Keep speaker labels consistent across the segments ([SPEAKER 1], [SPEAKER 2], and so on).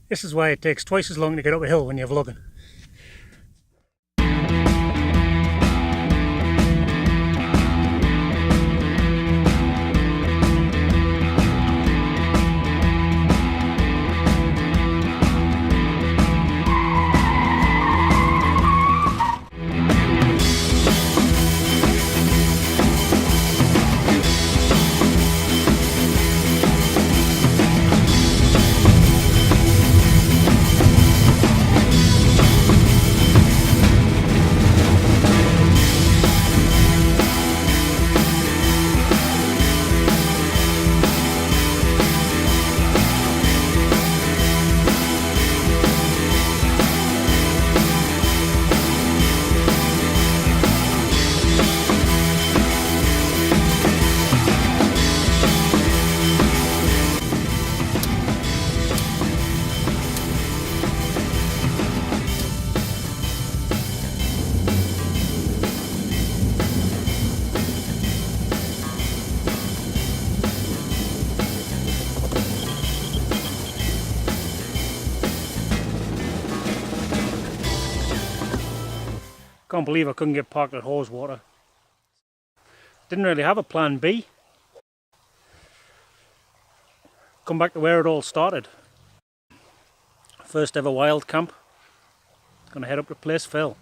[SPEAKER 1] This is why it takes twice as long to get up a hill when you're vlogging. Can't believe I couldn't get parked at Haweswater. Didn't really have a plan B. Come back to where it all started. First ever wild camp. Gonna head up to Place Fell.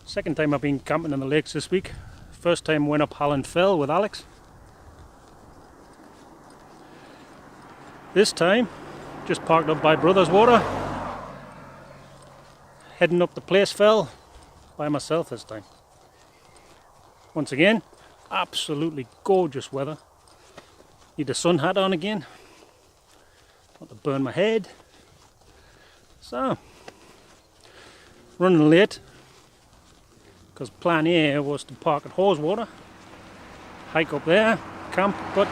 [SPEAKER 1] Second time I've been camping in the lakes this week. First time went up Halland Fell with Alex. This time just parked up by Brothers Water. Heading up the Place Fell by myself this time. Once again, absolutely gorgeous weather. Need a sun hat on again. Not to burn my head. So, running late because plan A was to park at Haweswater, hike up there, camp, but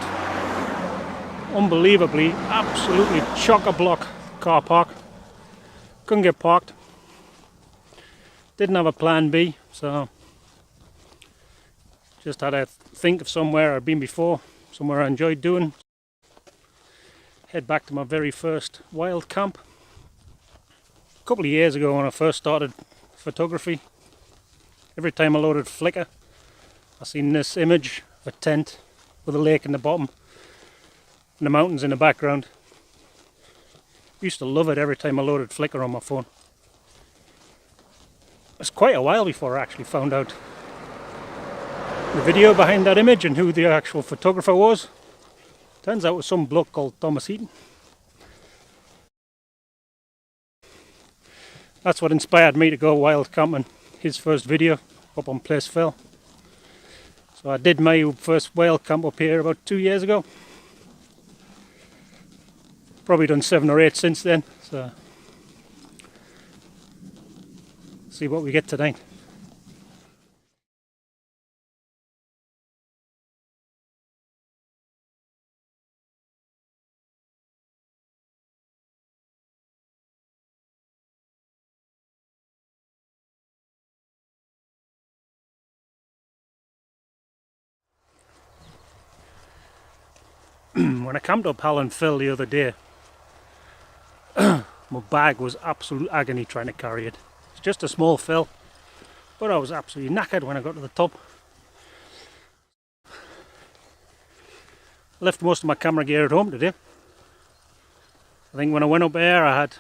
[SPEAKER 1] unbelievably, absolutely chock-a-block car park. Couldn't get parked. Didn't have a plan B, so just had to think of somewhere I'd been before, somewhere I enjoyed doing. Head back to my very first wild camp. A couple of years ago when I first started photography, every time I loaded Flickr, I seen this image of a tent with a lake in the bottom and the mountains in the background. Used to love it every time I loaded Flickr on my phone. It was quite a while before I actually found out the video behind that image and who the actual photographer was. Turns out it was some bloke called Thomas Eaton. That's what inspired me to go wild camping. His first video up on Place Fell. So I did my first wild camp up here about 2 years ago. Probably done 7 or 8 since then. So see what we get tonight. When I camped up Halland Fell the other day, my bag was absolute agony trying to carry it. It's just a small fell, but I was absolutely knackered when I got to the top. Left most of my camera gear at home today. I think when I went up there I had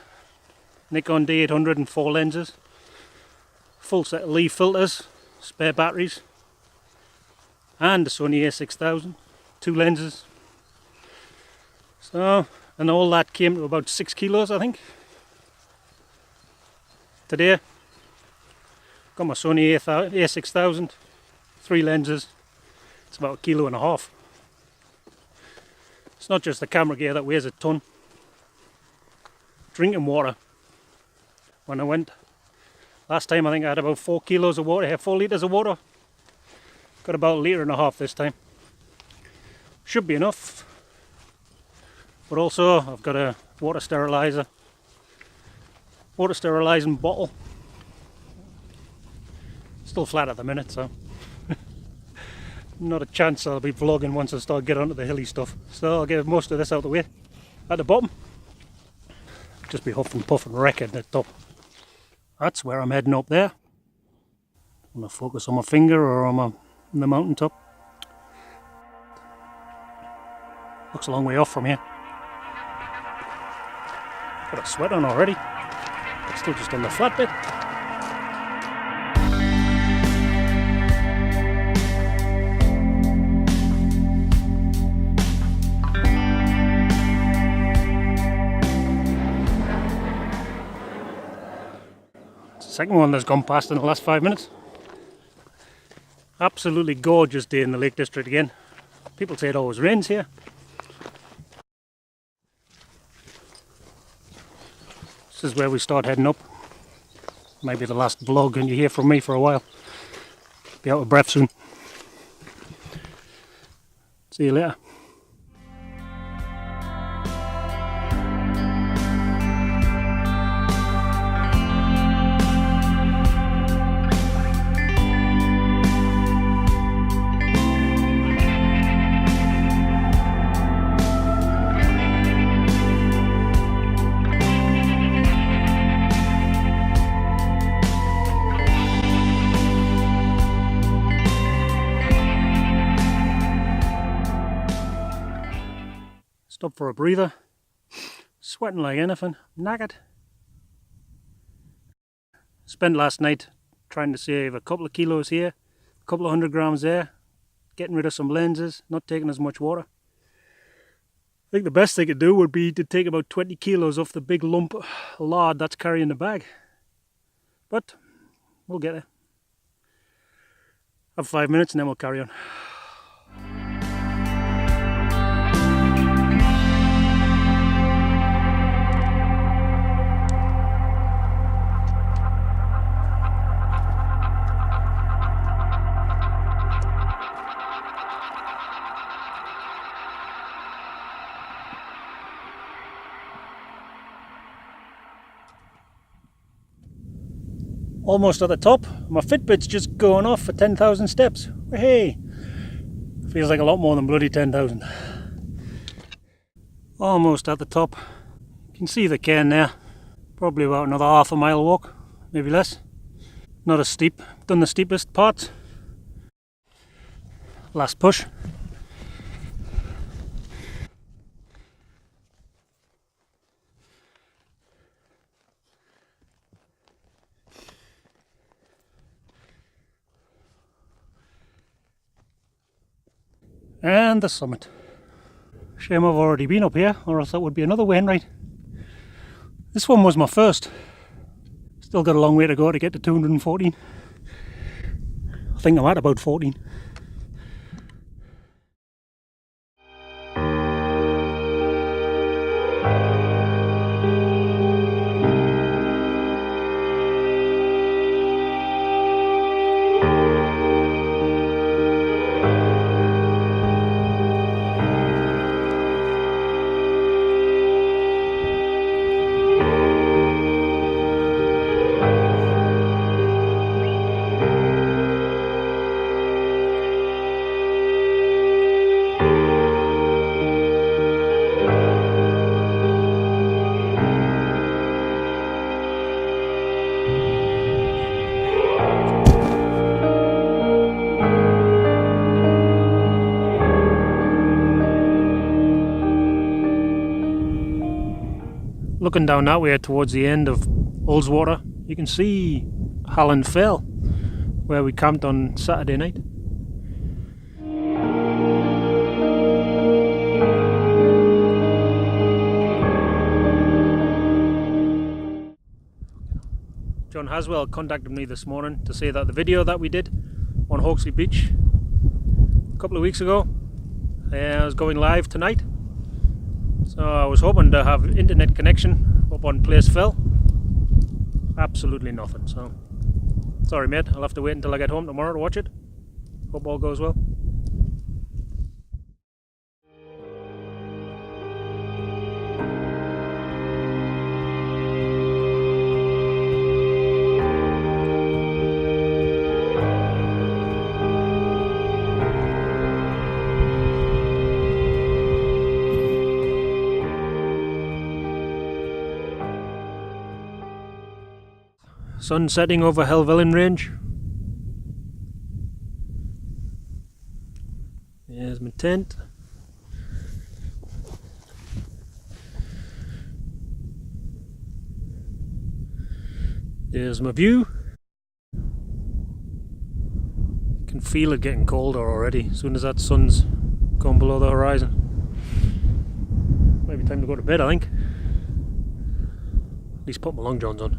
[SPEAKER 1] Nikon D800 and 4 lenses, full set of leaf filters, spare batteries, and the Sony A6000, 2 lenses. So, and all that came to about 6 kilos I think. Today, got my Sony A6000, 3 lenses, it's about 1.5 kilos. It's not just the camera gear that weighs a ton. Drinking water. When I went last time I think I had about 4 kilos of water, 4 litres of water. Got about 1.5 litres this time. Should be enough. But also I've got a water sterilizing bottle. Still flat at the minute, so not a chance I'll be vlogging once I start getting onto the hilly stuff. So I'll get most of this out of the way. At the bottom, just be huff and puff and wreck at the top. That's where I'm heading up there. I'm going to focus on my finger or on the mountain top. Looks a long way off from here. Got a sweat on already. But still just on the flat bit. Second one that's gone past in the last 5 minutes. Absolutely gorgeous day in the Lake District again. People say it always rains here. This is where we start heading up. Maybe the last vlog and you hear from me for a while. Be out of breath soon. See you later. Stop for a breather. Sweating like anything. Knackered. Spent last night trying to save a couple of kilos here, a couple of 100 grams there, getting rid of some lenses, not taking as much water. I think the best thing to do would be to take about 20 kilos off the big lump of lard that's carrying the bag. But we'll get there. Have 5 minutes and then we'll carry on. Almost at the top. My Fitbit's just going off for 10,000 steps. Hey! Feels like a lot more than bloody 10,000. Almost at the top. You can see the cairn there. Probably about another half a mile walk, maybe less. Not as steep. Done the steepest parts. Last push. And the summit. Shame I've already been up here, or else that would be another Wainwright. This one was my first. Still got a long way to go to get to 214. I think I'm at about 14. Looking down that way towards the end of Ullswater, you can see Halland Fell, where we camped on Saturday night. John Haswell contacted me this morning to say that the video that we did on Hawksley Beach a couple of weeks ago is going live tonight. So I was hoping to have internet connection up on Place Fell. Absolutely nothing, so sorry mate, I'll have to wait until I get home tomorrow to watch it. Hope all goes well. Sun setting over Helvellyn Range. There's my tent. There's my view. You can feel it getting colder already as soon as that sun's gone below the horizon. Maybe time to go to bed, I think. At least put my long johns on.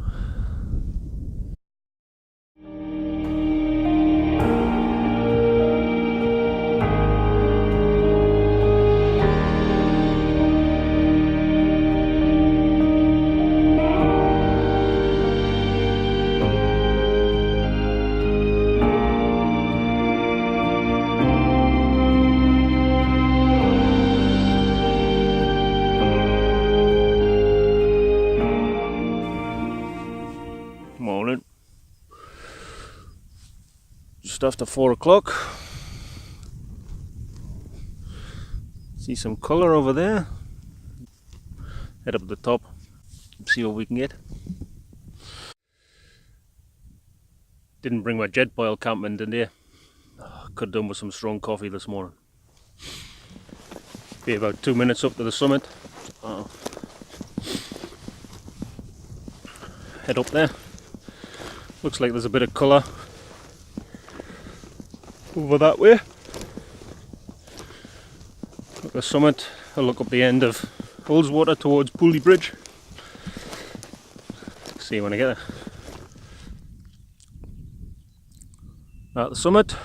[SPEAKER 1] Morning. Just after 4 o'clock. See some colour over there. Head up to the top, see what we can get. Didn't bring my jet boil camping today. Could have done with some strong coffee this morning. Be about 2 minutes up to the summit. Head up there. Looks like there's a bit of colour over that way. At the summit, I'll look up the end of Ullswater towards Pooley Bridge. See you when I get there. At the summit,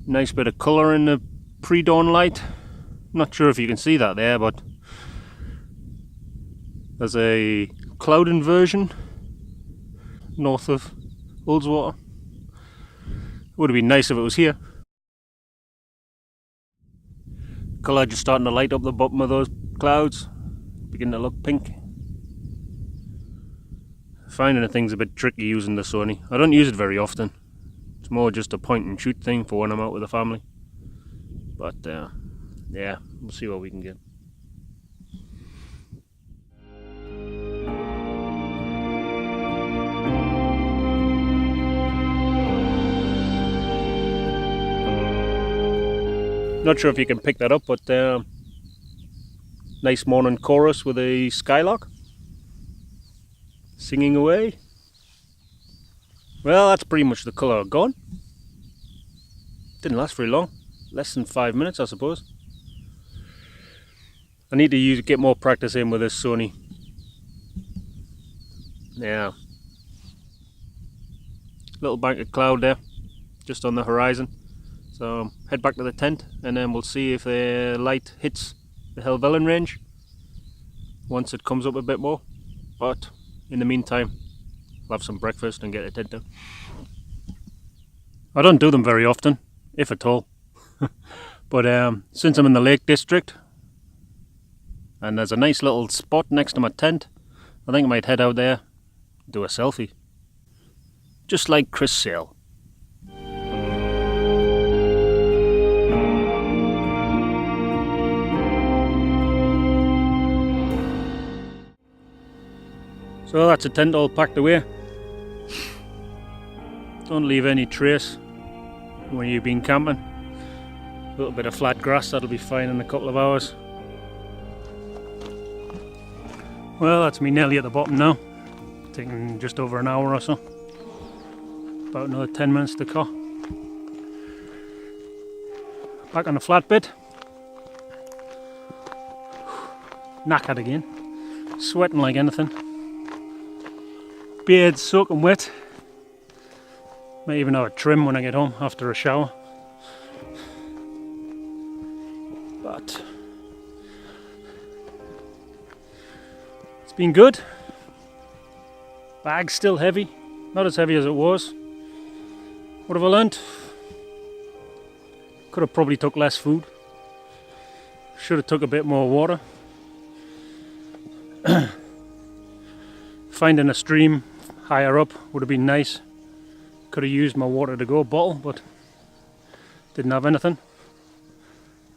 [SPEAKER 1] nice bit of colour in the pre-dawn light. Not sure if you can see that there, but there's a cloud inversion north of Ullswater. Would have been nice if it was here. Colour just starting to light up the bottom of those clouds, beginning to look pink. Finding the thing's a bit tricky using the Sony. I don't use it very often. It's more just a point and shoot thing for when I'm out with the family. But yeah, we'll see what we can get. Not sure if you can pick that up, but nice morning chorus with a skylark singing away. Well, that's pretty much the colour gone. Didn't last very long, less than 5 minutes I suppose. I need to get more practice in with this Sony. Yeah, little bank of cloud there, just on the horizon. So head back to the tent and then we'll see if the light hits the Helvellyn range once it comes up a bit more. But in the meantime, I'll have some breakfast and get the tent down. I don't do them very often, if at all. But since I'm in the Lake District and there's a nice little spot next to my tent, I think I might head out there and do a selfie. Just like Chris Sale. So that's a tent all packed away. Don't leave any trace when you've been camping. A little bit of flat grass, that'll be fine in a couple of hours. Well, that's me nearly at the bottom now. Taking just over an hour or so. About another 10 minutes to go. Back on the flat bit. Knackered again. Sweating like anything. Beard's soaking wet. Might even have a trim when I get home after a shower. But it's been good. Bag's still heavy. Not as heavy as it was. What have I learnt? Could have probably took less food. Should have took a bit more water. Finding a stream higher up would have been nice. Could have used my water to go bottle, but didn't have anything.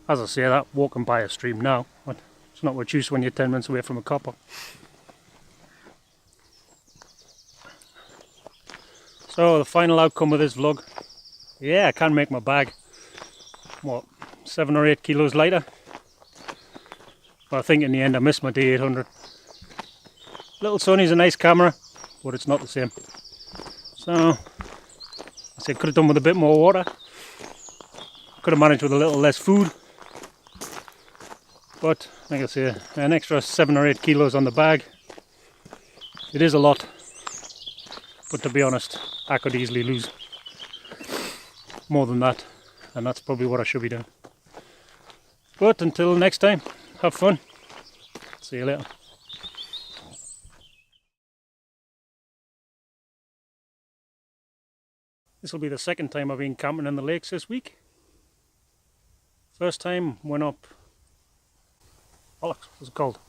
[SPEAKER 1] As I say that, walking by a stream now, but it's not much use when you're 10 minutes away from a copper. So the final outcome of this vlog, yeah, I can make my bag, what, 7 or 8 kilos lighter. But I think in the end I missed my D800. Little Sony's a nice camera, but it's not the same. So, I said could have done with a bit more water. Could have managed with a little less food. But, like I say, an extra 7 or 8 kilos on the bag. It is a lot. But to be honest, I could easily lose more than that. And that's probably what I should be doing. But until next time, have fun. See you later. This will be the second time I've been camping in the lakes this week. First time went up, bollocks, what's it called?